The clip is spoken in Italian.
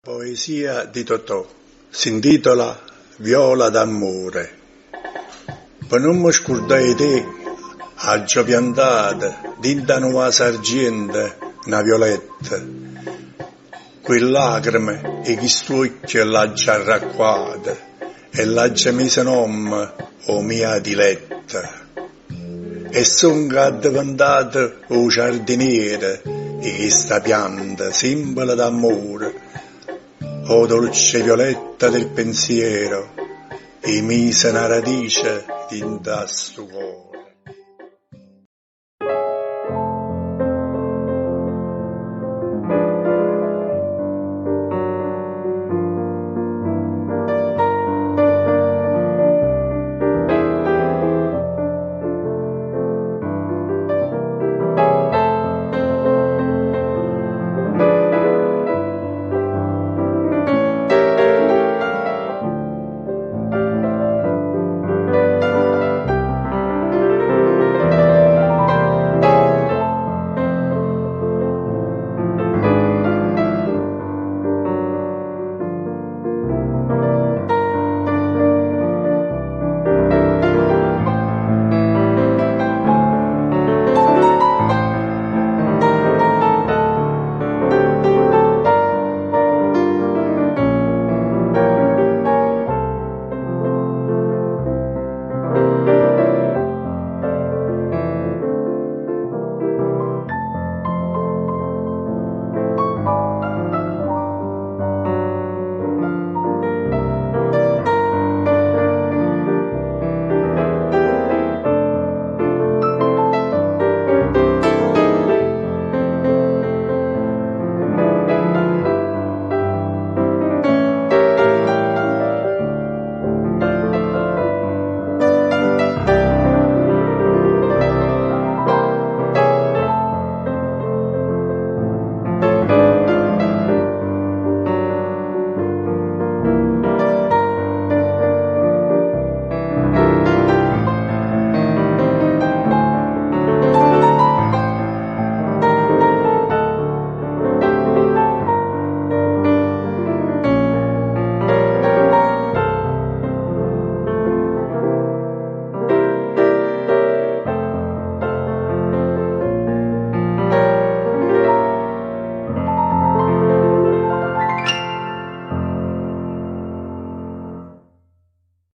Poesia di Totò, si intitola Viola d'amore. Per non mi scordare te, aggio piantata, dinta nuova sargente, una violetta. Quelle lacrime e chi stuocchio l'aggia arracquata, e l'aggia mise nome, o mia diletta. E son che diventata o giardiniere, e questa pianta, simbolo d'amore, o dolce violetta del pensiero, e mise una radice dinta sto cuore.